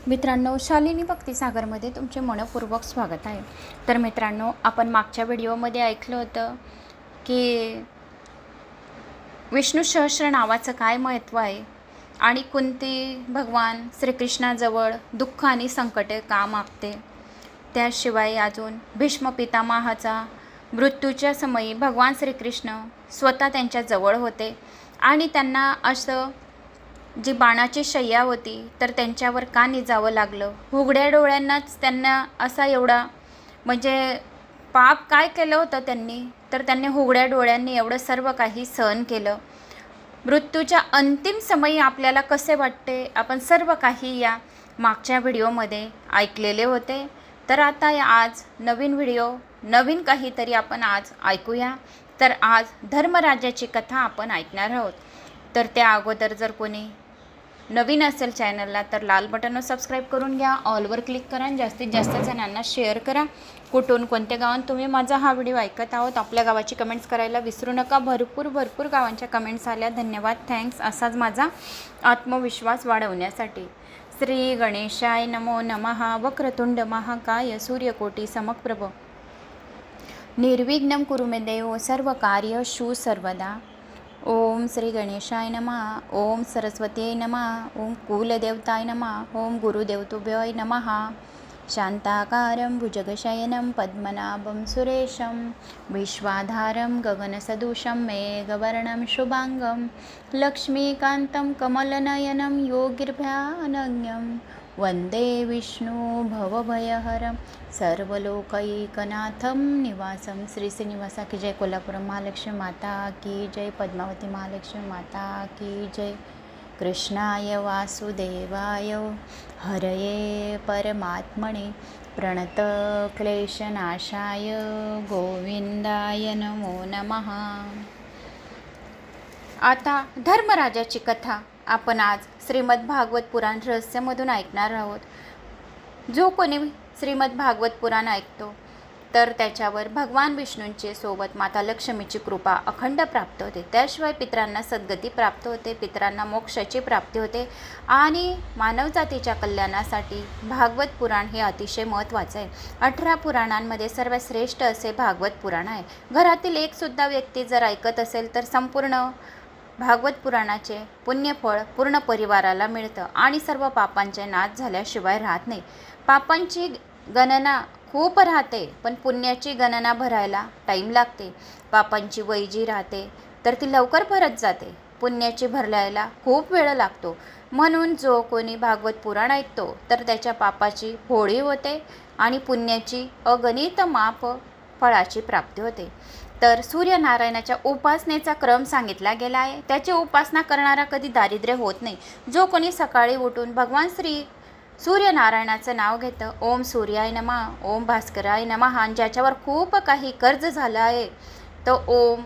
मित्रांनो, शालिनी भक्तिसागरमध्ये तुमचे मनपूर्वक स्वागत आहे। तर मित्रांनो, आपण मागच्या व्हिडिओमध्ये ऐकलं होतं की विष्णू सहस्त्र नावाचं काय महत्त्व आहे आणि कुंती भगवान श्रीकृष्णाजवळ दुःख आणि संकटे का मागते। त्याशिवाय अजून भीष्म पितामहाचा मृत्यूच्या समयी भगवान श्रीकृष्ण स्वतः त्यांच्या जवळ होते आणि त्यांना असं जी बाणाची शय्या होती तर त्यांच्यावर का निजावं लागलं। उघड्या डोळ्यांनाच त्यांना असा एवढा म्हणजे पाप काय केलं होतं त्यांनी, तर त्यांनी उघड्या डोळ्यांनी एवढं सर्व काही सहन केलं। मृत्यूच्या अंतिम समयी आपल्याला कसे वाटते आपण सर्व काही या मागच्या व्हिडिओमध्ये ऐकलेले होते। तर आता आज नवीन व्हिडिओ नवीन काहीतरी आपण आज ऐकूया। तर आज धर्मराजाची कथा आपण ऐकणार आहोत। तर त्या अगोदर जर कोणी नवीन असेल चॅनलला तर लाल बटनवर सबस्क्राईब करून घ्या, ऑलवर क्लिक करा आणि जास्तीत जास्त जणांना शेअर करा। कुठून कोणत्या गावात तुम्ही माझा हा व्हिडिओ ऐकत आहोत आपल्या गावाची कमेंट्स करायला विसरू नका। भरपूर गावांच्या कमेंट्स आल्या, धन्यवाद, थँक्स। असाच माझा आत्मविश्वास वाढवण्यासाठी। श्री गणेशाय नमो नमः। वक्रतुंड महाकाय सूर्यकोटी समप्रभ निर्विघ्नं कुरु मे देव सर्वकार्येषु सर्वदा। ओम श्री गणेशाय नमः। ओम सरस्वती नमः। ओम कुलदेवताय नमः। ओम गुरुदेवतुभ्योय नमः। शांताकारं भुजगशयनं पद्मनाभं सुरेशं विश्वाधारं गगनसदृशं मेघवर्णं शुभांगं लक्ष्मीकान्तं कमलनयनं योगिर्भयानन्यं वंदे विष्णु भवभयहरं सर्वलोकैकनाथं निवासं। श्री श्रीनिवासा की जय। कोल्हापुरम महालक्ष्मी माता की जय। पद्मावती महालक्ष्मी माता की जय। कृष्णाय वासुदेवाय हरये परमात्मने प्रणतक्लेशनाशाय गोविंदाय नमो नमः। आता धर्मराजाची कथा आपण आज श्रीमद भागवत पुराण रहस्यमधून ऐकणार आहोत। जो कोणी श्रीमद भागवत पुराण ऐकतो तर त्याच्यावर भगवान विष्णूंचे सोबत माता लक्ष्मीची कृपा अखंड प्राप्त होते। त्याशिवाय पितरांना सद्गती प्राप्त होते, पितरांना मोक्षाची प्राप्ती होते आणि मानवजातीच्या कल्याणासाठी भागवत पुराण हे अतिशय महत्त्वाचे आहे। 18 पुराणांमध्ये सर्वात श्रेष्ठ असे भागवत पुराण आहे। घरातील एक सुद्धा व्यक्ती जर ऐकत असेल तर संपूर्ण भागवत पुराणाचे पुण्यफळ पूर्ण परिवाराला मिळतं आणि सर्व पापांचे नाश झाल्याशिवाय राहत नाही। पापांची गणना खूप राहते पण पुण्याची गणना भरायला टाईम लागते। पापांची वही जी राहते तर ती लवकर भरत जाते, पुण्याची भरायला खूप वेळ लागतो। म्हणून जो कोणी भागवत पुराण ऐकतो तर त्याच्या पापाची होळी होते आणि पुण्याची अगणित माप फळाची प्राप्ती होते। तर सूर्यनारायणाच्या उपासनेचा क्रम सांगितला गेला आहे। त्याची उपासना करणारा कधी दारिद्र्य होत नाही। जो कोणी सकाळी उठून भगवान श्री सूर्यनारायणाचं नाव घेतं, ओम सूर्याय नमः, ओम भास्कराय नमः, आणि ज्याच्यावर खूप काही कर्ज झालं आहे तो ओम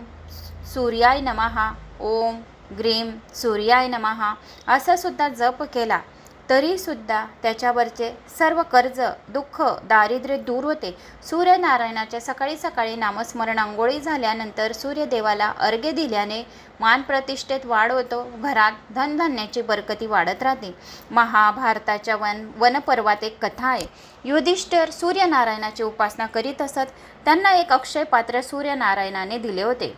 सूर्याय नमः, ओम ग्रीम सूर्याय नमः असा सुद्धा जप केला तरीसुद्धा त्याच्यावरचे सर्व कर्ज दुःख दारिद्र्य दूर होते। सूर्यनारायणाच्या सकाळी सकाळी नामस्मरण अंघोळी झाल्यानंतर सूर्यदेवाला अर्घ्य दिल्याने मान प्रतिष्ठेत वाढ होतो, घरात धनधान्याची बरकती वाढत राहते। महाभारताच्या वनपर्वात एक कथा आहे। युधिष्ठिर सूर्यनारायणाची उपासना करीत असत। त्यांना एक अक्षय पात्र सूर्यनारायणाने दिले होते।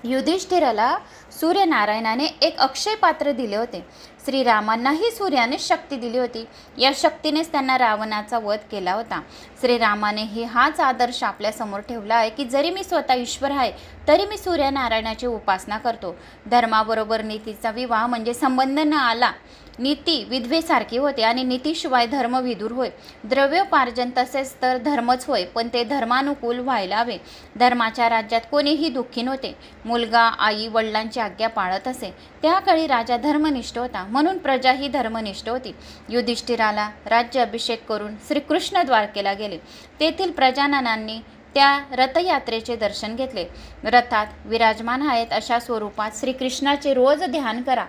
युधिष्ठिराला सूर्यनारायणाने एक अक्षय पात्र दिले होते। श्रीरामांनाही सूर्याने शक्ती दिली होती। या शक्तीनेच त्यांना रावणाचा वध केला होता। श्रीरामानेही हाच आदर्श आपल्या समोर ठेवला आहे की जरी मी स्वतः ईश्वर आहे तरी मी सूर्यनारायणाची उपासना करतो। धर्माबरोबर नीतीचा विवाह म्हणजे संबंध न आला नीती विधवेसारखी होते आणि नीतीशिवाय धर्म विदूर होय। द्रव्योपार्जन तसेच तर धर्मच होय, पण ते धर्मानुकूल व्हायला हवे। धर्माच्या राज्यात कोणीही दुःखी नव्हते। मुलगा आई वडिलांची आज्ञा पाळत असे। त्याकाळी राजा धर्मनिष्ठ होता म्हणून प्रजाही धर्मनिष्ठ होती। युधिष्ठिराला राज्याभिषेक करून श्रीकृष्ण द्वारकेला गेले। तेथील प्रजाजनांनी त्या रथयात्रेचे दर्शन घेतले। रथात विराजमान आहेत अशा स्वरूपात श्रीकृष्णाचे रोज ध्यान करा।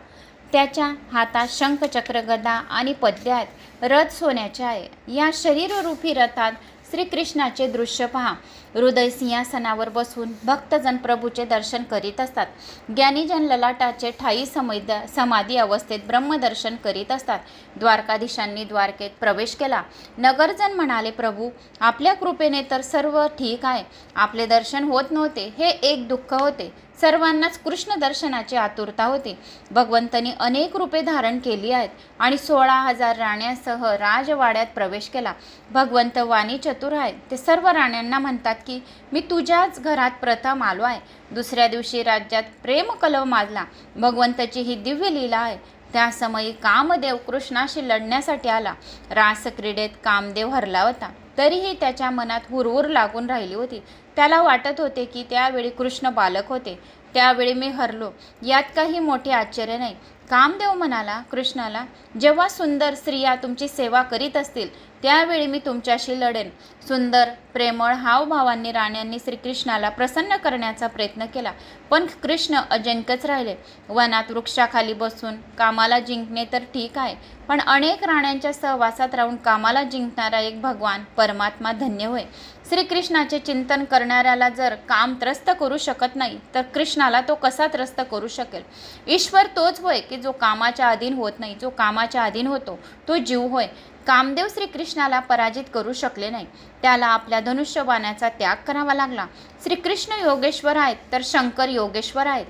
त्याच्या हातात शंख चक्र गदा आणि पद्य आहेत। रथ सोन्याचे आहे। या शरीररूपी रथात श्रीकृष्णाचे दृश्य पहा. हृदय सिंहासनावर बसून भक्तजन प्रभूचे दर्शन करीत असतात. ज्ञानीजन ललाटाचे ठाई समाधी अवस्थेत ब्रह्मदर्शन करीत असतात. द्वारकाधीशांनी द्वारकेत प्रवेश केला. नगरजन म्हणाले, प्रभू आपल्या कृपेने तर सर्व ठीक आहे. आपले दर्शन होत नव्हते हे एक दुःख होते. सर्वांनाच कृष्ण दर्शनाची आतुरता होती. भगवंतांनी अनेक रूपे धारण केली आहेत आणि 16,000 राण्यांसह राजवाड्यात प्रवेश केला. भगवंत वाणी चतुर आहेत. ते सर्व राण्यांना म्हणतात की मी तुझ्याच घरात प्रथम आलो आहे. दुसऱ्या दिवशी राज्यात प्रेमकलव माजला. भगवंताची ही दिव्य लीला आहे. त्या समयी कामदेव कृष्णाशी लढण्यासाठी आला. रासक्रीडेत कामदेव हरला होता. तरीही त्याच्या मनात हुरहुर लागून राहिली होती. त्याला वाटत होते की त्यावेळी कृष्ण बालक होते. त्यावेळी मी हरलो, यात काही मोठे आश्चर्य नाही. कामदेव म्हणाला कृष्णाला, जेव्हा सुंदर स्त्रिया तुमची सेवा करीत असतील त्यावेळी मी तुमच्याशी लढेन. सुंदर प्रेमळ हावभावांनी राण्यांनी श्रीकृष्णाला प्रसन्न करण्याचा प्रयत्न केला, पण कृष्ण अजिंक्यच राहिले. वनात वृक्षाखाली बसून कामाला जिंकणे तर ठीक आहे, पण अनेक राण्यांच्या सहवासात राहून कामाला जिंकणारा एक भगवान परमात्मा धन्य होय. श्रीकृष्णाचे चिंतन करणाऱ्याला जर काम त्रस्त करू शकत नाही तर कृष्णाला तो कसा त्रस्त करू शकेल. ईश्वर तोच होय की जो कामाच्या अधीन होत नाही. जो कामाच्या अधीन होतो तो जीव होय. कामदेव श्रीकृष्णाला पराजित करू शकले नाही. त्याला आपल्या धनुष्यबाणाचा त्याग करावा लागला. श्रीकृष्ण योगेश्वर आहेत तर शंकर योगेश्वर आहेत.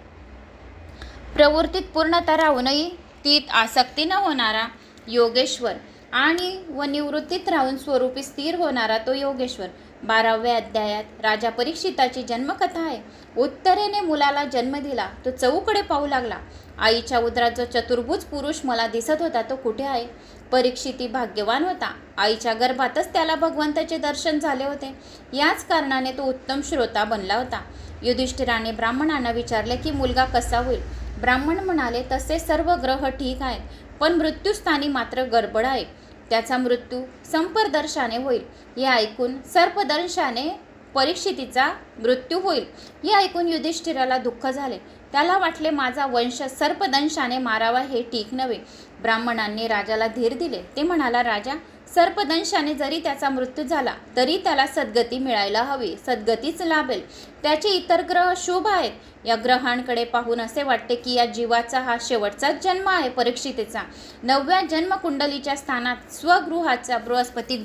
प्रवृत्तीत पूर्णता राहूनही तीत आसक्ती न होणारा योगेश्वर आणि निवृत्तीत राहून स्वरूपी स्थिर होणारा तो योगेश्वर. 12व्या अध्यायात राजा परीक्षिताची जन्मकथा आहे. उत्तरेने मुलाला जन्म दिला. तो चहूकडे पाहू लागला. आईच्या उदरात जो चतुर्भुज पुरुष मला दिसत होता तो कुठे आहे. परीक्षिती भाग्यवान होता. आईच्या गर्भातच त्याला भगवंताचे दर्शन झाले होते. याच कारणाने तो उत्तम श्रोता बनला होता. युधिष्ठिराने ब्राह्मणांना विचारले की मुलगा कसा होईल. ब्राह्मण म्हणाले, तसे सर्व ग्रह ठीक आहेत, पण मृत्यूस्थानी मात्र गडबड आहे. त्याचा मृत्यू संपर्दर्शाने होईल. हे ऐकून सर्पदंशाने परीक्षितीचा मृत्यू होईल. हे ऐकून युधिष्ठिराला दुःख झाले. त्याला वाटले माझा वंश सर्पदंशाने मारावा हे ठीक नव्हे. ब्राह्मणांनी राजाला धीर दिले. ते म्हणाला, राजा, सर्पदंशाने जरी त्याचा मृत्यू झाला तरी त्याला सद्गती मिळायला हवी. सद्गतीच लाभेल. त्याचे इतर ग्रह शुभ आहेत. या ग्रहांकडे पाहून असे वाटते की या जीवाचा हा शेवटचाच जन्म आहे. परीक्षितेचा 9व्या जन्मकुंडलीच्या स्थानात स्वगृहाचा बृहस्पती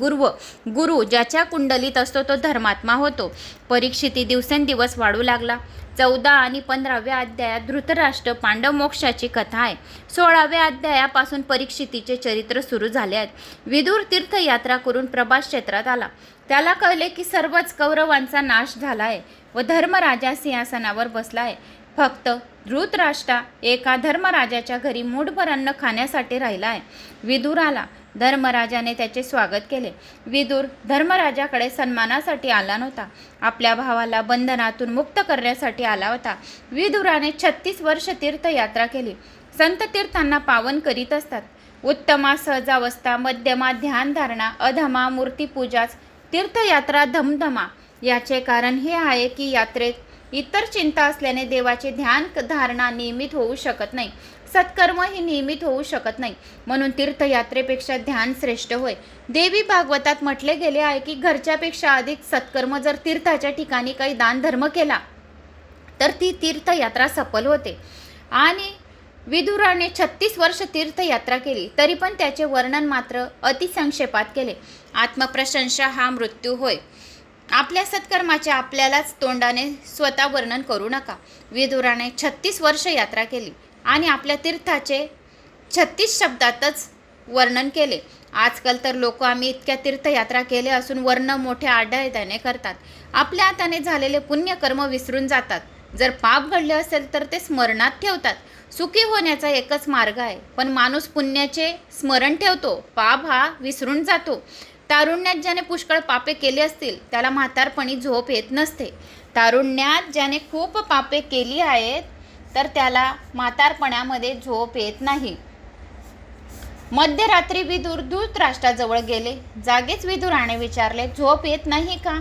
गुरु ज्याच्या कुंडलीत असतो तो धर्मात्मा होतो. परीक्षिती दिवसेंदिवस वाढू लागला. 14 आणि 15व्या अध्यायात धृतराष्ट्र पांडव मोक्षाची कथा आहे. 16व्या अध्यायापासून परीक्षितीचे चरित्र सुरू झाले आहेत. विदुर तीर्थयात्रा करून प्रभास क्षेत्रात आला. त्याला कळले की सर्वच कौरवांचा नाश झाला आहे व धर्मराजा सिंहासनावर बसला आहे. फक्त धृतराष्ट्र एका धर्मराजाच्या घरी मूठभर अन्न खाण्यासाठी राहिला आहे. विदुर आला. धर्मराजाने त्याचे स्वागत केले. विदुर धर्मराजाकडे सन्मानासाठी आला नव्हता. आपल्या भावाला बंधनातून मुक्त करण्यासाठी आला होता. विदुराने 36 वर्ष तीर्थयात्रा केली. संत तीर्थांना पावन करीत असतात. उत्तमा सहजावस्था, मध्यमा ध्यानधारणा, अधमा मूर्तीपूजाच तीर्थयात्रा धमधमा. याचे कारण हे आहे की यात्रेत इतर चिंता असल्याने देवाचे ध्यान धारणा नियमित होऊ शकत नाही. सत्कर्म ही नियमित होऊ शकत नाही. म्हणून तीर्थयात्रेपेक्षा ध्यान श्रेष्ठ होय. देवी भागवतात म्हटले गेले आहे की घरच्यापेक्षा अधिक सत्कर्म जर तीर्थाच्या ठिकाणी काही दान धर्म केला तर ती तीर्थयात्रा सफल होते. आणि विदुराने 36 वर्ष तीर्थयात्रा केली तरी पण त्याचे वर्णन मात्र अतिसंक्षेपात केले. आत्मप्रशंसा हा मृत्यू होय. आपल्या सत्कर्माचे आपल्यालाच तोंडाने स्वतः वर्णन करू नका. विदुराने 36 वर्ष यात्रा केली आणि आपल्या तीर्थाचे 36 शब्दातच वर्णन केले. आजकाल तर लोक आम्ही इतक्या तीर्थयात्रा केले असून वर्ण मोठ्या आढळत्याने करतात. आपल्या हाताने झालेले पुण्यकर्म विसरून जातात. जर पाप घडले असेल तर ते स्मरणात ठेवतात. सुखी होण्याचा एकच मार्ग आहे, पण माणूस पुण्याचे स्मरण ठेवतो, पाप हा विसरून जातो. तारुण्यात ज्याने पुष्कळ पापे केली असतील त्याला म्हातारपणी झोप येत नसते. तारुण्यात ज्याने खूप पापे केली आहेत तर त्याला म्हातारपणामध्ये झोप येत नाही. मध्यरात्री विदुर धृतराष्ट्राजवळ गेले. जागेच विदुराने विचारले, झोप येत नाही का?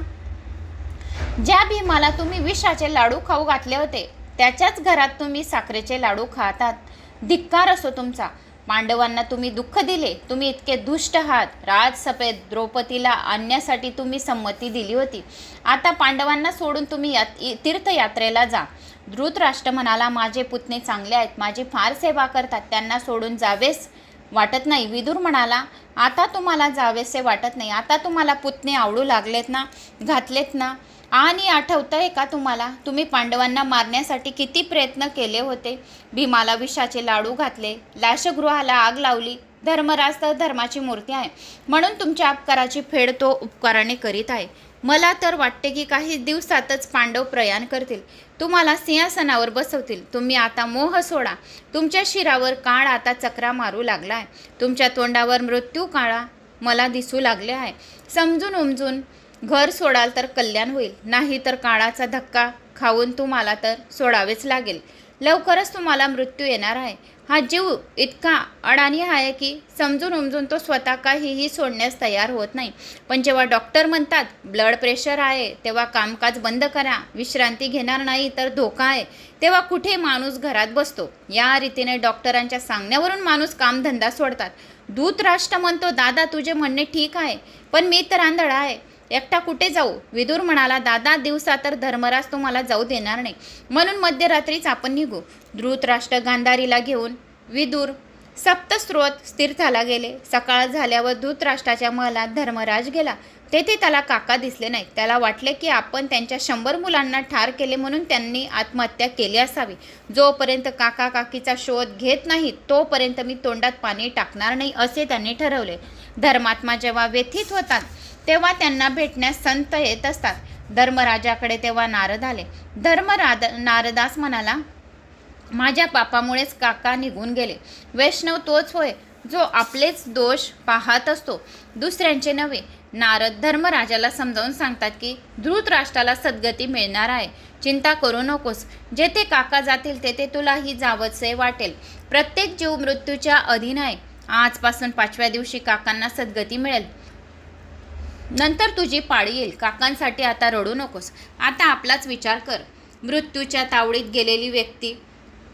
ज्या भीमाला तुम्ही विषाचे लाडू खाऊ घातले होते त्याच्याच घरात तुम्ही साखरेचे लाडू खातात. धिक्कार असो तुमचा. पांडवांना तुम्ही दुःख दिले, तुम्ही इतके दुष्ट आहात, राजसभेत द्रौपदीला आणण्यासाठी तुम्ही संमती दिली होती. आता पांडवांना सोडून तुम्ही तीर्थयात्रेला जा. धृतराष्ट्र म्हणाला, माझे पुतणे चांगले आहेत, माझी फार सेवा करतात, त्यांना सोडून जावेस वाटत नाही. विदुर म्हणाला, आता तुम्हाला जावेसे वाटत नाही, आता तुम्हाला पुतणे आवडू लागलेत ना, घातलेत ना. आणि आठवतंय का तुम्हाला, तुम्ही पांडवांना मारण्यासाठी किती प्रयत्न केले होते. भीमाला विषाचे लाडू घातले, लाशगृहाला आग लावली. धर्मराज तर धर्माची मूर्ती आहे, म्हणून तुमच्या अपकाराची फेड तो उपकाराने करीत आहे. मला तर वाटते की काही दिवसातच पांडव प्रयाण करतील, तुम्हाला सिंहासनावर बसवतील. तुम्ही आता मोह सोडा. तुमच्या शिरावर काळ आता चक्रा मारू लागला आहे, तुमच्या तोंडावर मृत्यू काळा मला दिसू लागले आहे. समजून उमजून घर सोडाल तर कल्याण होईल, नाही तर काळाचा धक्का खाऊन तुम्हाला तर सोडावेच लागेल. लवकरच तुम्हाला मृत्यू येणार आहे. हा जीव इतका अडाणी आहे की समजून उमजून तो स्वतः काहीही सोडण्यास तयार होत नाही. पण जेव्हा डॉक्टर म्हणतात ब्लड प्रेशर आहे, तेव्हा कामकाज बंद करा, विश्रांती घेणार नाही तर धोका आहे, तेव्हा कुठे माणूस घरात बसतो. या रीतीने डॉक्टरांच्या सांगण्यावरून माणूस कामधंदा सोडतात. धृतराष्ट्र म्हणतो, दादा तुझे म्हणणे ठीक आहे, पण मी तर आंधळा आहे, एकटा कुठे जाऊ. विदुर म्हणाला, दादा दिवसा तर धर्मराज तुम्हाला जाऊ देणार नाही, म्हणून मध्यरात्रीच आपण निघू. धृतराष्ट्र गांधारीला घेऊन विदुर सप्तस्रोत तीर्थाला गेले. सकाळ झाल्यावर धृतराष्ट्राच्या महलात धर्मराज गेला. तेथे त्याला काका दिसले नाहीत. त्याला वाटले की आपण त्यांच्या 100 मुलांना ठार केले म्हणून त्यांनी आत्महत्या केली असावी. जोपर्यंत काका काकीचा शोध घेत नाही तोपर्यंत मी तोंडात पाणी टाकणार नाही, असे त्यांनी ठरवले. धर्मात्मा जेव्हा व्यथित होतात तेव्हा त्यांना भेटण्यास संत येत असतात. धर्मराजाकडे तेव्हा नारद आले. नारदास म्हणाला, माझ्या पापामुळेच काका निघून गेले. वैष्णव तोच होय जो आपलेच दोष पाहत असतो, दुसऱ्यांचे नव्हे. नारद धर्मराजाला समजावून सांगतात की धृतराष्ट्राला सद्गती मिळणार आहे, चिंता करू नकोस. जेथे काका जातील तेथे तुलाही जावंसे वाटेल. प्रत्येक जीव मृत्यूच्या अधीन आहे. आजपासून 5व्या दिवशी काकांना सद्गती मिळेल, नंतर तुझी पाळी येईल. काकांसाठी आता रडू नकोस, आता आपलाच विचार कर. मृत्यूच्या तावडीत गेलेली व्यक्ती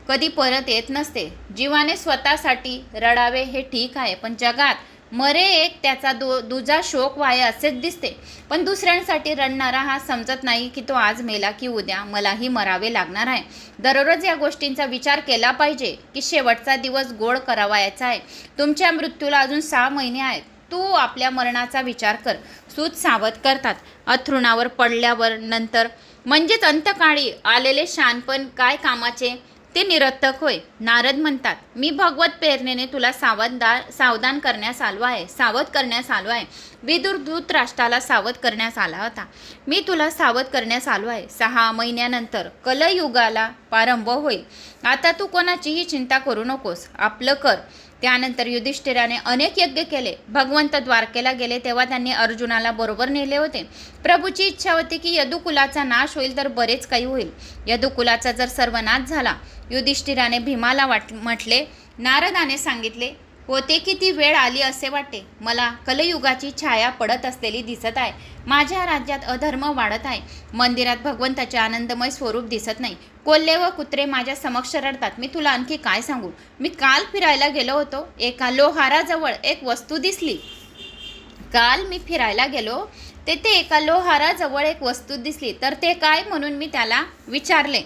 कधी परत येत नसते. जीवाने स्वतःसाठी रडावे हे ठीक आहे, पण जगात मरे एक त्याचा दुजा शोक वाहे असेच दिसते. पण दुसऱ्यांसाठी रडणारा हा समजत नाही की तो आज मेला की उद्या मलाही मरावे लागणार आहे. दररोज या गोष्टींचा विचार केला पाहिजे की शेवटचा दिवस गोड करावायचा आहे. तुमच्या मृत्यूला अजून 6 महिने आहेत. तू आपल्या मरणाचा विचार कर. सूत सावध करतात. अथरुणावर पडल्यावर नंतर म्हणजेच अंतकाळी आलेले शहाणपण काय कामाचे, ते निरर्थक होय. नारद म्हणतात, मी भगवत प्रेरणेने तुला सावधान करण्यास आलो आहे, सावध करण्यास आलो आहे. विदुर धृतराष्ट्राला सावध करण्यास आला होता. मी तुला सावध करण्यास आलो आहे. 6 महिन्यानंतर कलयुगाला प्रारंभ होईल. आता तू कोणाचीही चिंता करू नकोस, आपलं कर. त्यानंतर युधिष्ठिराने अनेक यज्ञ केले. भगवंत द्वारकेला गेले तेव्हा त्यांनी अर्जुनाला बरोबर नेले होते. प्रभूची इच्छा होती की यदुकुलाचा नाश होईल तर बरेच काही होईल. यदुकुलाचा जर सर्वनाश झाला, युधिष्ठिराने भीमाला म्हटले, नारदाने सांगितले होते की ती वेळ आली असे वाटते. मला कलयुगाची छाया पडत असलेली दिसत आहे. माझ्या राज्यात अधर्म वाढत आहे. मंदिरात भगवंताचे आनंदमय स्वरूप दिसत नाही. कोल्हे व कुत्रे माझ्या समक्ष रडतात. मी तुला आणखी काय सांगू. मी काल फिरायला गेलो होतो. एका लोहाराजवळ एक वस्तू दिसली. काल मी फिरायला गेलो तेथे एका लोहाराजवळ एक वस्तू दिसली. तर ते काय म्हणून मी त्याला विचारले.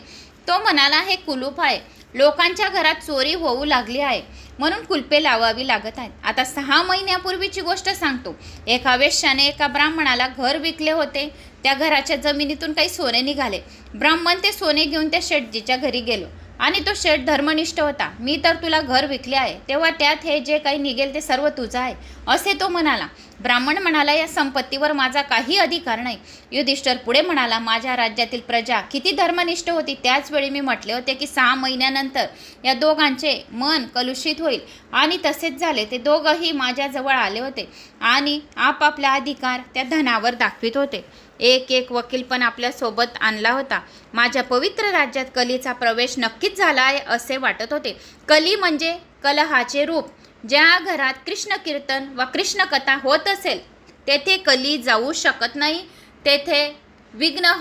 तो म्हणाला, हे कुलूप आहे. लोकांच्या घरात चोरी होऊ लागली आहे म्हणून कुलपे लावावी लागत आहेत. आता 6 महिन्यापूर्वीची गोष्ट सांगतो. एका वेश्याने एका ब्राह्मणाला घर विकले होते. त्या घराच्या जमिनीतून काही सोने निघाले. ब्राह्मण ते सोने घेऊन त्या शेठजीच्या घरी गेलो आणि तो शेठ धर्मनिष्ठ होता. मी तर तुला घर विकले आहे, तेव्हा त्यात हे जे काही निघेल ते सर्व तुझं आहे असे तो म्हणाला. ब्राह्मण म्हणाला, या संपत्तीवर माझा काही अधिकार नाही. युधिष्ठिर पुढे म्हणाला, माझ्या राज्यातील प्रजा किती धर्मनिष्ठ होती. त्याचवेळी मी म्हटले होते की 6 महिन्यानंतर या दोघांचे मन कलुषित होईल आणि तसेच झाले. ते दोघंही माझ्याजवळ आले होते आणि आपापला अधिकार त्या धनावर दाखवित होते. एक वकील पण आपल्यासोबत आणला होता. माझ्या पवित्र राज्यात कलीचा प्रवेश नक्कीच झाला आहे असे वाटत होते. कली म्हणजे कलहाचे रूप. ज्या घरात कृष्ण कीर्तन व कृष्ण कथा होत असेल तेथे कली जाऊ शकत नाही. तेथे विघ्न,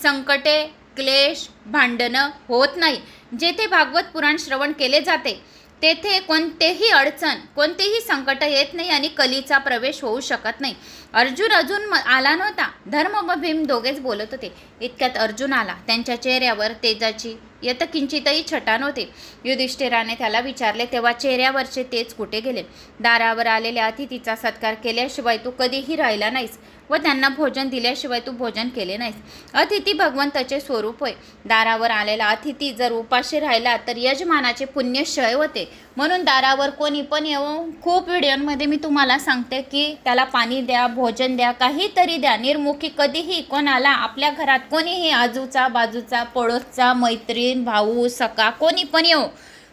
संकटे, क्लेश, भांडणं होत नाही. जेथे भागवत पुराण श्रवण केले जाते तेथे कोणतेही अडचण, कोणतेही संकट येत नाही आणि कलीचा प्रवेश होऊ शकत नाही. अर्जुन अजून आला नव्हता. धर्म व भीम दोघेच बोलत होते. इतक्यात अर्जुन आला. त्यांच्या चेहऱ्यावर तेजाची यत्किंचितही छटा नव्हती. युधिष्ठिराने त्याला विचारले तेव्हा चेहऱ्यावरचे तेज कुठे गेले? दारावर आलेल्या अतिथीचा सत्कार केल्याशिवाय तू कधीही राहिला नाहीस व त्यांना भोजन दिल्याशिवाय तू भोजन केले नाहीस. अतिथी भगवंताचे स्वरूप होय. दारावर आलेला अतिथी जर उपाशी राहिला तर यजमानाचे पुण्य क्षय होते. म्हणून दारावर कोणी पण येऊन, खूप व्हिडिओमध्ये मी तुम्हाला सांगते की त्याला पाणी द्या, भोजन द्या, काहीतरी द्या. निर्मुखी कधीही कोणाला आपल्या घरात कोणीही आजूचा बाजूचा पडोसचा मैत्रीण भाऊ सखा कोणी पण येऊ,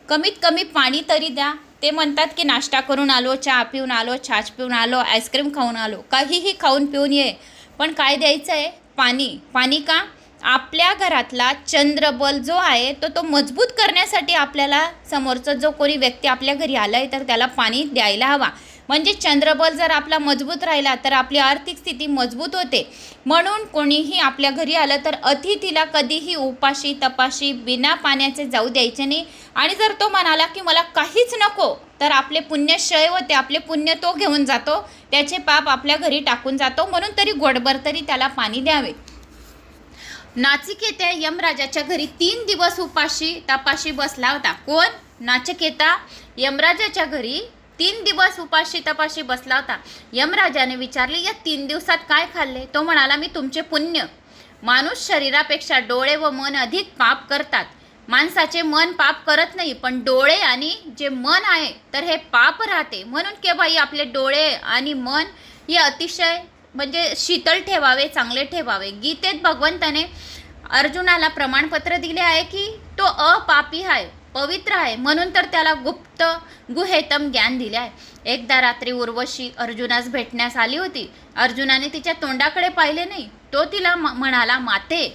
कमीत कमी पाणी तरी द्या. ते म्हणतात की नाश्ता करून आलो, चहा पिऊन आलो, छाछ पिऊन आलो, आईस्क्रीम खाऊन आलो, काहीही खाऊन पिऊन ये, पण काय द्यायचं आहे? पाणी. पाणी का? आपल्या घरातला चंद्रबल जो आहे तो मजबूत करण्यासाठी आपल्याला समोरचा जो कोणी व्यक्ती आपल्या घरी आला आहे तर त्याला पाणी द्यायला हवा. म्हणजे चंद्रबल जर आपला मजबूत राहिला तर आपली आर्थिक स्थिती मजबूत होते. म्हणून कोणीही आपल्या घरी आलं तर अतिथीला कधीही उपाशी तपाशी बिना पाण्याचे जाऊ द्यायचे नाही. आणि जर तो म्हणाला की मला काहीच नको तर आपले पुण्य क्षय होते. आपले पुण्य तो घेऊन जातो, त्याचे पाप आपल्या घरी टाकून जातो. म्हणून तरी गोडभर तरी त्याला पाणी द्यावे. नाचिकेता यमराजाच्या घरी 3 दिवस उपाशी तपाशी बसला होता. कोण? नाचिकेता यमराजाच्या घरी 3 दिवस उपाशी तपाशी बसला होता. यमराजाने विचारले या 3 दिवसात काय खाल्ले? तो म्हणाला मी तुमचे पुण्य. माणूस शरीरापेक्षा डोळे व मन अधिक पाप करतात. माणसाचे मन पाप करत नाही, पण डोळे आणि जे मन आहे तर हे पाप राहते. म्हणून केव्हाही आपले डोळे आणि मन हे अतिशय म्हणजे शीतल ठेवावे, चांगले ठेवावे. गीतेत भगवंताने अर्जुनाला प्रमाणपत्र दिले आहे की तो अपापी आहे, पवित्र आहे. म्हणून तर त्याला गुप्त गुहेतम ज्ञान दिले आहे. एकदा रात्री उर्वशी अर्जुनास भेटण्यास आली होती. अर्जुनाने तिच्या तोंडाकडे पाहिले नाही. तो तिला म्हणाला माते.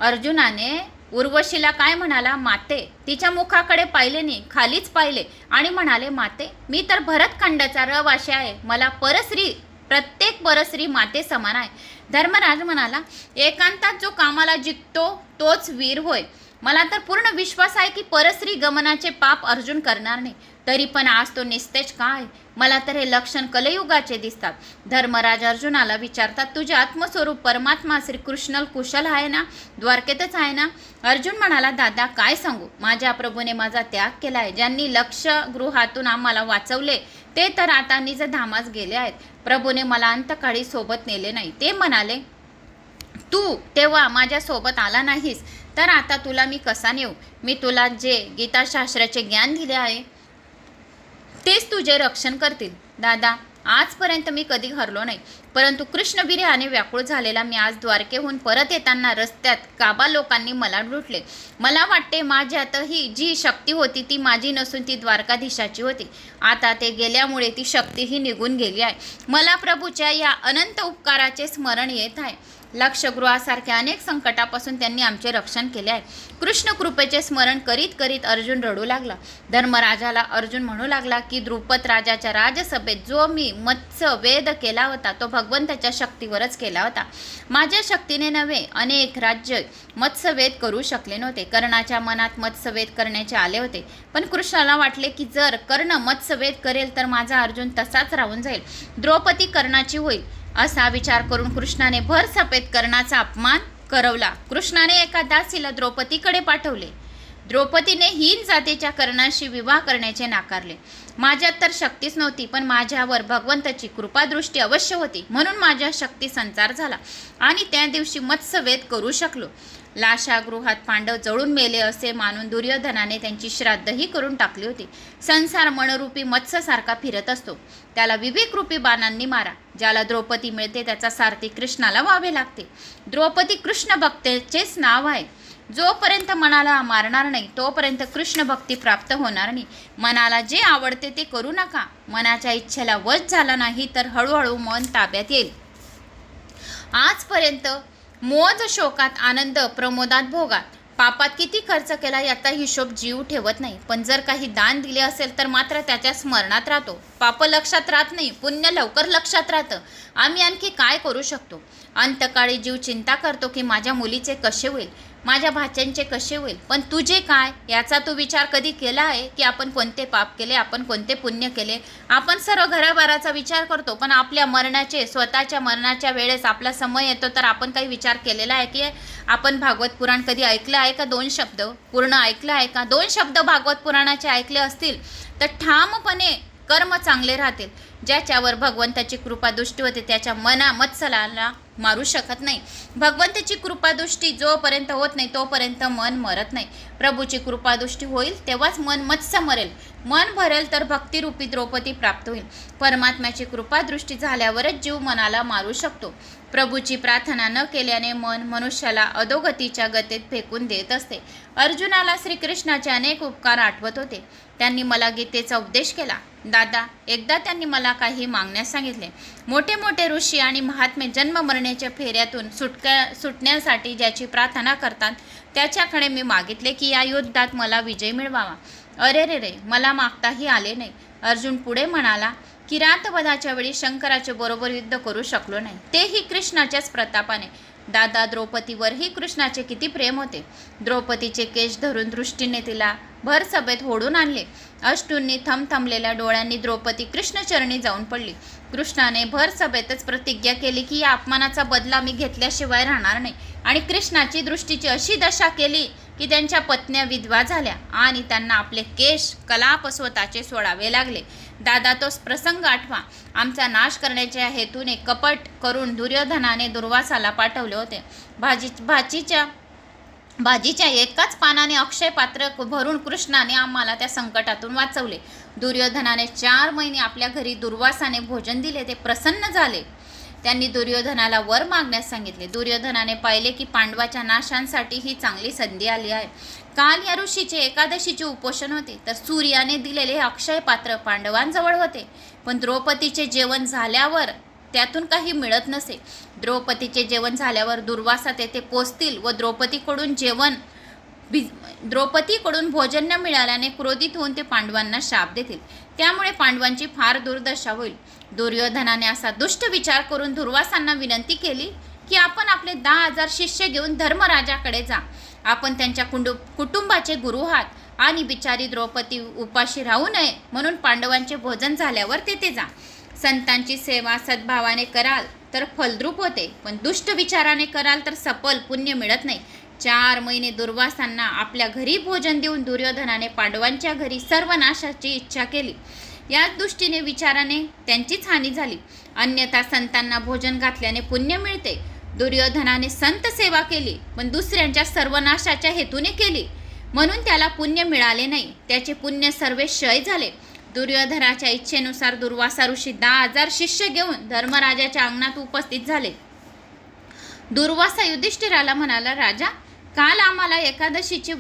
अर्जुनाने उर्वशीला काय म्हणाला? माते. तिच्या मुखाकडे पाहिले नाही, खालीच पाहिले आणि म्हणाले माते, मी तर भरतखंडाचा रहिवासी आहे. मला परस्त्री, प्रत्येक परस्त्री माते समान आहे. धर्मराज म्हणाला एकांतात जो कामाला जिंकतो तोच वीर होय. मला तर पूर्ण विश्वास आहे की परस्त्री गमनाचे पाप अर्जुन करणार नाही. तरी पण आज तो निस्तेज काय? मला तर हे लक्षण कलयुगाचे दिसतात. धर्मराज अर्जुनाला विचारतात तुझे आत्मस्वरूप परमात्मा श्रीकृष्ण कुशल आहे ना? द्वारकेतच आहे ना? अर्जुन म्हणाला दादा काय सांगू, माझ्या प्रभूने माझा त्याग केला आहे. ज्यांनी लक्ष गृहातून आम्हाला वाचवले ते तर आता निज धामास गेले आहेत. प्रभूने मला अंतकाळी सोबत नेले नाही. ते म्हणाले तू तेव्हा माझ्या सोबत आला नाहीस तर आता तुला मी कसा नेऊ? मी तुला जे गीताशास्त्राचे ज्ञान दिले आहे तेच तुझे रक्षण करतील. दादा आजपर्यंत मी कधी हरलो नाही, परंतु कृष्णवीर्याने व्याकुळ झालेला मी आज द्वारकेहून परत येताना रस्त्यात काबा लोकांनी मला लुटले. मला वाटते माझ्यातही जी शक्ती होती ती माझी नसून ती द्वारकाधीशाची होती. आता ते गेल्यामुळे ती शक्तीही निघून गेली आहे. मला प्रभूच्या या अनंत उपकाराचे स्मरण येत आहे. लक्षगृहासारख्या अनेक संकटापासून त्यांनी आमचे रक्षण केले आहे. कृष्ण कृपेचे स्मरण करीत करीत अर्जुन रडू लागला. धर्मराजाला अर्जुन म्हणू लागला की द्रुपद राजाच्या राजसभेत जो मी मत्स्यवेध केला होता तो भगवंताच्या शक्तीवरच केला होता. माझ्या शक्तीने नव्हे, अनेक राज्य मत्स्यवेध करू शकले नव्हते. कर्णाच्या मनात मत्स्यवेध करण्याचे आले होते, पण कृष्णाला वाटले की जर कर्ण मत्स्यवेध करेल तर माझा अर्जुन तसाच राहून जाईल, द्रौपदी कर्णाची होईल. असा विचार करून कृष्णाने भर सफेद कर्णाचा अपमान करवला. कृष्णाने एका दासीला द्रौपदीकडे पाठवले. द्रौपदीने हीन जातीच्या कर्णाशी विवाह करण्याचे नाकारले. माझ्यात तर शक्तीच नव्हती, पण माझ्यावर भगवंताची कृपादृष्टी अवश्य होती. म्हणून माझ्या शक्ती संचार झाला आणि त्या दिवशी मत्स्यवेध करू शकलो. लाशागृहात पांडव जळून मेले असे मानून दुर्योधनाने त्यांची श्राद्धही करून टाकली होती. संसार मनरूपी मत्स्यसारखा फिरत असतो, त्याला विवेकरूपी बाणांनी मारा. ज्याला द्रौपदी मिळते त्याचा सारथी कृष्णाला व्हावे लागते. द्रौपदी कृष्ण भक्तेचेच नाव आहे. जोपर्यंत मनाला मारणार नाही तोपर्यंत कृष्ण भक्ती प्राप्त होणार नाही. मनाला जे आवडते ते करू नका. मनाच्या इच्छेला वश झाला नाही तर हळूहळू मन ताब्यात येईल. आजपर्यंत मोज शोकात आनंद प्रमोदात भोगात पापात किती खर्च केला याचा हिशोब जीव ठेवत नाही. पण जर काही दान दिले असेल तर मात्र त्याच्या स्मरणात राहतो. पाप लक्षात राहत नाही, पुण्य लवकर लक्षात राहतं. आम्ही आणखी काय करू शकतो? अंतकाळी जीव चिंता करतो की माझ्या मुलीचे कसे होईल. माझ्या भाच्यांचे कसे होईल, पण तुझे काय याचा तू विचार कधी केला आहे की आपण कोणते पाप केले, आपण कोणते पुण्य केले? आपण सर्व घराबाराचा विचार करतो, पण आपल्या मरणाचे, स्वतःच्या मरणाच्या वेळेस आपला समय येतो तर आपण काही विचार केलेला आहे की आपण भागवत पुराण कधी ऐकलं आहे का? 2 शब्द पूर्ण ऐकलं आहे का? 2 शब्द भागवत पुराणाचे ऐकले असतील तर ठामपणे कर्म चांगले राहतील. ज्याच्यावर भगवंताची कृपादृष्टी होते त्याच्या मत्सलाला मारू शकत नाही. भगवंताची कृपादृष्टी जोपर्यंत होत नाही तोपर्यंत मन मरत नाही. प्रभूची कृपादृष्टी होईल तेव्हाच मन मत्स्य मरेल. मन भरेल तर भक्तिरूपी द्रौपदी प्राप्त होईल. परमात्म्याची कृपादृष्टी झाल्यावरच जीव मनाला मारू शकतो. प्रभूची प्रार्थना न केल्याने मन मनुष्याला अधोगतीच्या गतीत फेकून देत असते. अर्जुनाला श्रीकृष्णाचे अनेक उपकार आठवत होते. त्यांनी मला गीतेचा उपदेश केला. दादा, एकदा त्यांनी मला काही मागण्यास सांगितले. मोठे मोठे ऋषी आणि महात्मे जन्म मरण्याच्या फेऱ्यातून सुटण्यासाठी ज्याची प्रार्थना करतात त्याच्याकडे मी मागितले की या युद्धात मला विजय मिळवावा. अरे रे रे, मला मागताही आले नाही. अर्जुन पुढे म्हणाला, किरातवधाच्या वेळी शंकराचे बरोबर युद्ध करू शकलो नाही, तेही कृष्णाच्याच प्रतापाने. दादा, द्रौपदीवरही कृष्णाचे किती प्रेम होते. द्रौपदीचे केश धरून दृष्टीने तिला भर सभेत ओढून आणले. अष्टूंनी थमथमलेल्या डोळ्यांनी द्रौपदी कृष्णचरणी जाऊन पडली. कृष्णाने भर सभेतच प्रतिज्ञा केली की या अपमानाचा बदला मी घेतल्याशिवाय राहणार नाही, आणि कृष्णाची दृष्टीची अशी दशा केली की त्यांच्या पत्न्या विधवा झाल्या आणि त्यांना आपले केश कलाप स्वतःचे सोडावे लागले. दादा, तोच प्रसंग आठवा. आमचा नाश करण्याच्या हेतूने कपट करून दुर्योधनाने दुर्वासाला पाठवले होते. भाजीच्या एकाच पानाने अक्षय पात्र भरून कृष्णाने आम्हाला त्या संकटातून वाचवले. दुर्योधनाने 4 महिने आपल्या घरी दुर्वासाने भोजन दिले. ते प्रसन्न झाले. त्यांनी दुर्योधनाला वर मागण्यास सांगितले. दुर्योधनाने पाहिले की पांडवाच्या नाशांसाठी ही चांगली संधी आली आहे. काल या ऋषीचे एकादशीचे उपोषण होते, तर सूर्याने दिलेले हे अक्षय पात्र पांडवांजवळ होते. पण द्रौपदीचे जेवण झाल्यावर त्यातून काही मिळत नसे. द्रौपदीचे जेवण झाल्यावर दुर्वासा तेथे पोचतील व द्रौपदीकडून भोजन न मिळाल्याने क्रोधित होऊन ते पांडवांना शाप देतील. त्यामुळे पांडवांची फार दुर्दशा होईल. दुर्योधनाने असा दुष्ट विचार करून दुर्वासांना विनंती केली की आपण आपले 10,000 शिष्य घेऊन धर्मराजाकडे जा. आपण त्यांच्या कुटुंबाचे गुरु आहात आणि बिचारी द्रौपदी उपाशी राहू नये म्हणून पांडवांचे भोजन झाल्यावर तेथे जा. संतांची सेवा सद्भावाने कराल तर फलद्रूप होते, पण दुष्ट विचाराने कराल तर सफल पुण्य मिळत नाही. 4 महिने दुर्वासांना आपल्या घरी भोजन देऊन दुर्योधनाने पांडवांच्या घरी सर्वनाशाची इच्छा केली. याच दृष्टीने विचाराने त्यांचीच हानी झाली. अन्यथा संतांना भोजन घातल्याने पुण्य मिळते. दुर्योधनाने संत सेवा केली, पण दुसऱ्यांच्या सर्वनाशाच्या हेतूने केली म्हणून त्याला पुण्य मिळाले नाही. त्याचे पुण्य सर्वे क्षय झाले. दुर्योधनाच्या इच्छेनुसार दुर्वासा ऋषी 10,000 शिष्य घेऊन धर्मराजाच्या अंगणात उपस्थित झाले. दुर्वासा युधिष्ठिराला म्हणाला, राजा, काल आम्हाला एकादशीचे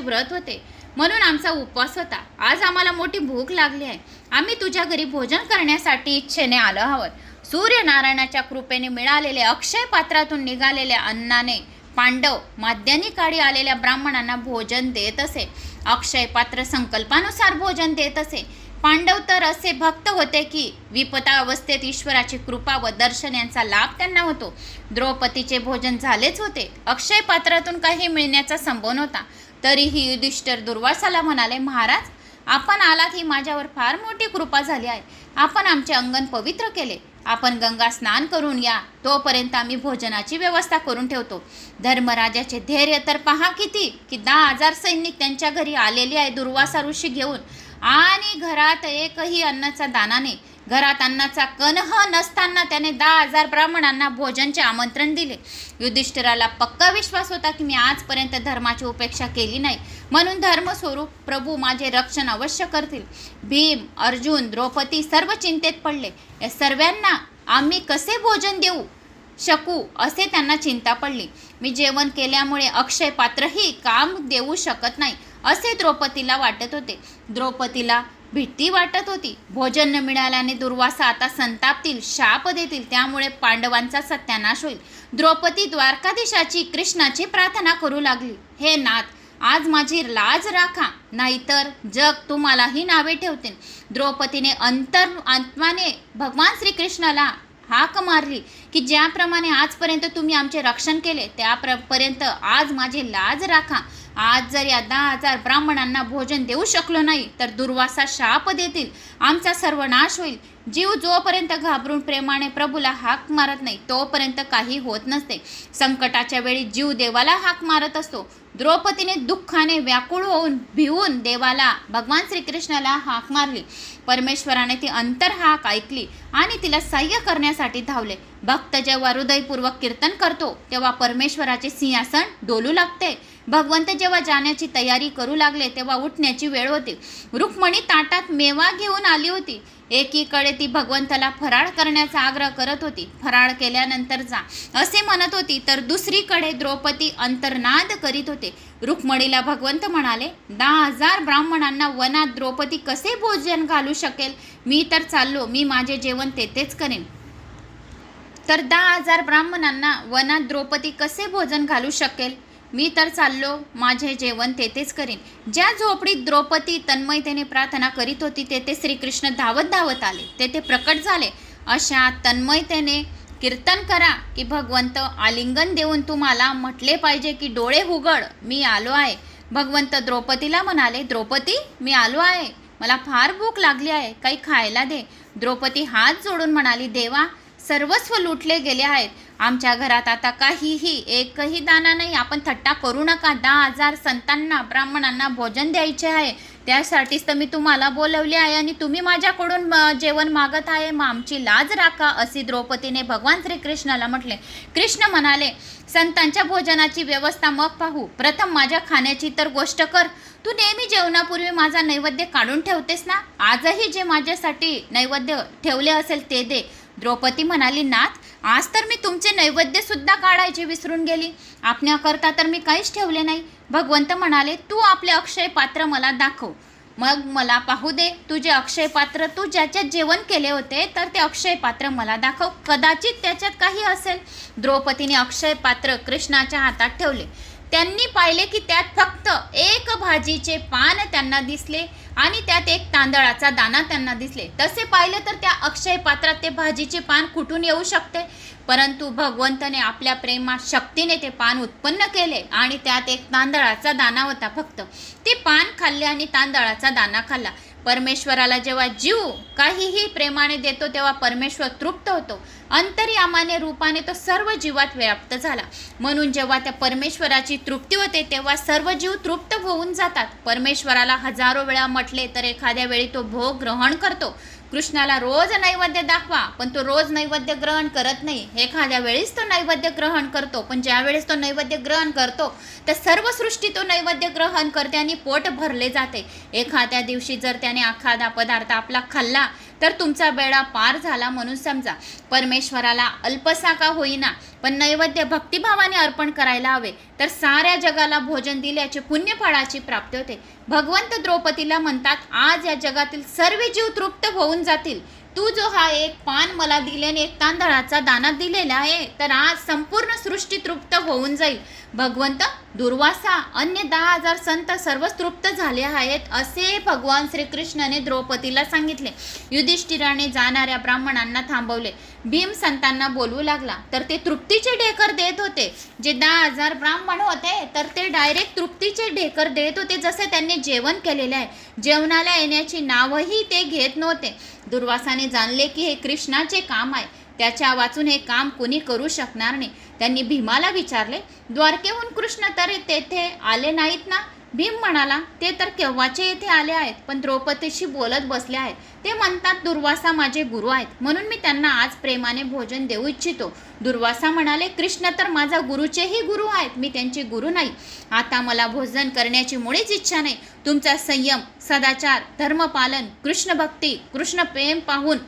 व्रत होते म्हणून आमचा उपवास होता. आज आम्हाला मोठी भूक लागली आहे. आम्ही तुझ्या घरी भोजन करण्यासाठी इच्छेने आलो आहोत. सूर्यनारायणाच्या कृपेने मिळालेले अक्षय पात्रातून निघालेल्या अन्नाने पांडव माद्यानी काळी आलेल्या ब्राह्मणांना भोजन देत असे. अक्षय पात्र संकल्पानुसार भोजन देत असे. पांडव तर असे भक्त होते की विपदा अवस्थेत ईश्वराची कृपा व दर्शन यांचा लाभ त्यांना होतो. द्रौपदीचे भोजन झालेच होते. अक्षय पात्रातून काही मिळण्याचा संभव नव्हता. तरीही युधिष्ठिर दुर्वासाला म्हणाले, महाराज, आपण आलात ही माझ्यावर फार मोठी कृपा झाली आहे. आपण आमचे अंगण पवित्र केले. आपण गंगा स्नान करून या, तोपर्यंत आम्ही भोजनाची व्यवस्था करून ठेवतो. धर्मराजाचे धैर्य तर पहा किती, की 10,000 सैनिक त्यांच्या घरी आलेले आहे दुर्वासा ऋषी घेऊन, आणि घरात एकही अन्नाचा दाना नाही. घरात अन्नाचा कणह नसताना त्याने 10,000 ब्राह्मणांना भोजनचे आमंत्रण दिले. युधिष्ठिराला पक्का विश्वास होता की मी आजपर्यंत धर्माची उपेक्षा केली नाही, म्हणून धर्मस्वरूप प्रभू माझे रक्षण अवश्य करतील. भीम, अर्जुन, द्रौपदी सर्व चिंतेत पडले. या सर्वांना आम्ही कसे भोजन देऊ शकू असे त्यांना चिंता पडली. मी जेवण केल्यामुळे अक्षय पात्रही काम देऊ शकत नाही असे द्रौपदीला वाटत होते. द्रौपदीला भीती वाटत होती. भोजन न मिळाल्याने दुर्वासा आता संतापतील, शाप देतील, त्यामुळे पांडवांचा सत्यानाश होईल. द्रौपदी द्वारकाधीशाची कृष्णाची प्रार्थना करू लागली, हे नाथ, आज माझी लाज राखा, नाहीतर जग तुम्हालाही नावे ठेवतील. द्रौपदीने आत्माने भगवान श्रीकृष्णाला हाक मारली की ज्याप्रमाणे आजपर्यंत तुम्ही आमचे रक्षण केले त्यापर्यंत आज माझी लाज राखा. आज जर या 10,000 ब्राह्मणांना भोजन देऊ शकलो नाही तर दुर्वासा शाप देतील, आमचा सर्वनाश होईल. जीव जोपर्यंत घाबरून प्रेमाने प्रभूला हाक मारत नाही तोपर्यंत काही होत नसते. संकटाच्या वेळी जीव देवाला हाक मारत असतो. द्रौपदीने दुःखाने व्याकुळ होऊन भिवून देवाला भगवान श्रीकृष्णाला हाक मारली. परमेश्वराने ती अंतर हाक ऐकली आणि तिला सहाय्य करण्यासाठी धावले. भक्त जेव्हा हृदयपूर्वक कीर्तन करतो तेव्हा परमेश्वराचे सिंहासन डोलू लागते. भगवंत जेव्हा जाण्याची तयारी करू लागले तेव्हा उठण्याची वेळ होती. रुक्मिणी ताटात मेवा घेऊन आली होती. एकीकडे ती भगवंताला फराळ करण्याचा आग्रह करत होती. फराळ केल्यानंतर जा असे म्हणत होती तर दुसरीकडे द्रौपदी अंतर्नाद करीत होते. रुक्मिणीला भगवंत म्हणाले, 10,000 ब्राह्मणांना वनात द्रौपदी कसे भोजन घालू शकेल? मी तर चाललो, मी माझे जेवण तेथेच करेन. तर 10,000 ब्राह्मणांना वनात द्रौपदी कसे भोजन घालू शकेल? मी तर चाललो, माझे जेवण तेथेच करीन. ज्या झोपडीत द्रौपदी तन्मयतेने प्रार्थना करीत होती तेथे श्रीकृष्ण धावत धावत आले. तेथे प्रकट झाले. अशा तन्मयतेने कीर्तन करा की भगवंत आलिंगन देऊन तुम्हाला म्हटले पाहिजे की डोळे उघड, मी आलो आहे. भगवंत द्रौपदीला म्हणाले, द्रौपदी मी आलो आहे, मला फार भूक लागली आहे, काही खायला दे. द्रौपदी हात जोडून म्हणाली, देवा सर्वस्व लुटले गेले आहेत, आमच्या घरात आता काहीही एकही दाना नाही. आपण थट्टा करू नका. 10,000 संतांना ब्राह्मणांना भोजन द्यायचे आहे, त्यासाठीच तर मी तुम्हाला बोलवले आहे आणि तुम्ही माझ्याकडून जेवण मागत आहे. मग आमची लाज राखा, अशी द्रौपदीने भगवान श्रीकृष्णाला म्हटले. कृष्ण म्हणाले, संतांच्या भोजनाची व्यवस्था मग पाहू, प्रथम माझ्या खाण्याची तर गोष्ट कर. तू नेहमी जेवणापूर्वी माझा नैवेद्य काढून ठेवतेस ना, आजही जे माझ्यासाठी नैवेद्य ठेवले असेल ते दे. द्रौपदी म्हणाली, नाथ आज तर मी तुमचे नैवेद्य सुद्धा काढायचे विसरून गेली, आपल्याकरता तर मी काहीच ठेवले नाही. भगवंत म्हणाले, तू आपले अक्षय पात्र मला दाखव, मग मला पाहू दे. तुझे अक्षय पात्र, तू ज्याच्यात जेवण केले होते तर ते अक्षय पात्र मला दाखव, कदाचित त्याच्यात काही असेल. द्रौपदीने अक्षय पात्र कृष्णाच्या हातात ठेवले. त्यांनी पाहिले की त्यात फक्त एक भाजीचे पान त्यांना दिसले आणि त्यात एक तांदळाचा दाणा त्यांना दिसले. तसे पाहिले तर त्या अक्षय पात्रात ते भाजीचे पान कुठून येऊ शकते? परंतु भगवंताने आपल्या प्रेमा शक्तीने ते पान उत्पन्न केले आणि त्यात एक तांदळाचा दाणा होता. फक्त ते पान खाल्ले आणि तांदळाचा दाणा खाल्ला. परमेश्वराला जेव्हा जीव काहीही प्रेमाने देतो तेव्हा परमेश्वर तृप्त होतो. अंतर्यामाने रूपाने तो सर्व जीवात व्याप्त झाला. म्हणून जेव्हा त्या परमेश्वराची तृप्ती होते तेव्हा सर्व जीव तृप्त होऊन जातात. परमेश्वराला हजारो वेळा म्हटले तर एखाद्या वेळी तो भोग ग्रहण करतो. कृष्णाला रोज नैवेद्य दाखवा पण तो रोज नैवेद्य ग्रहण करत नाही. एखाद्या वेळेस तो नैवेद्य ग्रहण करतो, पण ज्या वेळेस तो नैवेद्य ग्रहण करतो तर सर्व सृष्टी तो नैवेद्य ग्रहण करते आणि पोट भरले जाते. एखाद्या दिवशी जर त्याने एखादा पदार्थ आपला खाल्ला तर तुमचा बेडा पार झाला म्हणून समजा. परमेश्वराला अल्पसा का होईना पण नैवेद्य भक्तिभावाने अर्पण करायला हवे, तर साऱ्या जगाला भोजन दिल्याचे पुण्यफळाची प्राप्ती होते. भगवंत द्रौपदीला म्हणतात, आज या जगातील सर्व जीव तृप्त होऊन जातील. तू जो हा एक पान मला दिल्याने एक तांदळाचा दाना दिलेला आहे तर आज संपूर्ण सृष्टी तृप्त होऊन जाईल. भगवंत दुर्वासा अन्य 10,000 संत सर्व तृप्त झाले आहेत, असे भगवान श्रीकृष्णाने द्रौपदीला सांगितले. युधिष्ठिराने जाणाऱ्या ब्राह्मणांना थांबवले. भीम संतांना बोलवू लागला तर ते तृप्तीचे ढेकर देत होते. जे 10,000 ब्राह्मण होते तर ते डायरेक्ट तृप्तीचे ढेकर देत होते, जसे त्यांनी जेवण केलेले आहे. जेवणाला येण्याची नावही ते घेत नव्हते. दुर्वासाने जाणले की हे कृष्णाचे काम आहे, त्याच्या वाचून हे काम कोणी करू शकणार नाही. त्यांनी भीमाला विचारले, द्वारकेहून कृष्ण तर तेथे आले नाहीत ना? भीम म्हणाला, ते तर केव्हाचे येथे आले आहेत, पण द्रौपदीशी बोलत बसले आहेत. ते म्हणतात दुर्वासा माझे गुरु आहेत, म्हणून मी त्यांना आज प्रेमाने भोजन देऊ इच्छितो. दुर्वासा म्हणाले, कृष्ण तर माझा गुरुचेही गुरु आहेत, मी त्यांचे गुरु नाही. आता मला भोजन करण्याची मुळीच इच्छा नाही. तुमचा संयम, सदाचार, धर्मपालन, कृष्ण भक्ती, कृष्ण प्रेम पाहून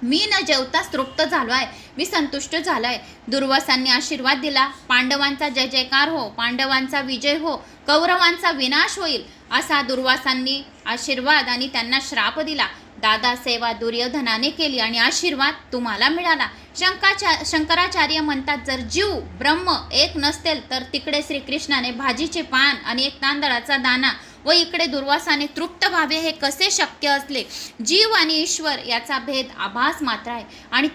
मी न जेवताच तृप्त झालो आहे, मी संतुष्ट झालो आहे. दुर्वासांनी आशीर्वाद दिला, पांडवांचा जय जयकार हो, पांडवांचा विजय हो, कौरवांचा विनाश होईल, असा दुर्वासांनी आशीर्वाद आणि त्यांना श्राप दिला. दादा सेवा दुर्योधनाने केली आणि आशीर्वाद तुम्हाला मिळाला. शंकराचार्य म्हणतात, जर जीव ब्रह्म एक नसतील तर तिकडे श्रीकृष्णाने भाजीचे पान आणि एक तांदळाचा दाणा व इकडे दुर्वासाने तृप्त व्हावे, हे कसे शक्य असले? जीव आणि ईश्वर याचा भेद आभास मात्र आहे आणि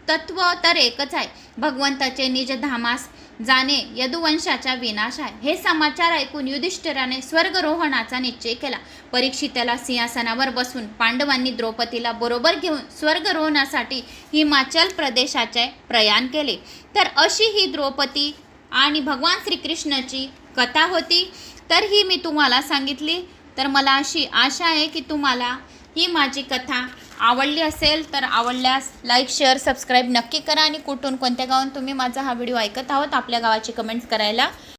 तत्व तर एकच आहे, भगवंताचे निज धामास जाणे यदुवंशाचा विनाश आहे. हे समाचार ऐकून युधिष्ठिराने स्वर्गरोहणाचा निश्चय केला. परीक्षिताला सिंहासनावर बसून पांडवांनी द्रौपदीला बरोबर घेऊन स्वर्गरोहणासाठी हिमाचल प्रदेशाचे प्रयाण केले. तर अशी ही द्रौपदी आणि भगवान श्रीकृष्णाची कथा होती. तर ही मी तुम्हाला सांगितली. तर मला अशी आशा आहे की तुम्हाला ही माझी कथा आवडली असेल. तर आवडल्यास लाईक, शेअर, सबस्क्राईब नक्की करा. आणि कुठून कोणत्या गावात तुम्ही माझा हा व्हिडिओ ऐकत आहोत आपल्या गावाची कमेंट्स करायला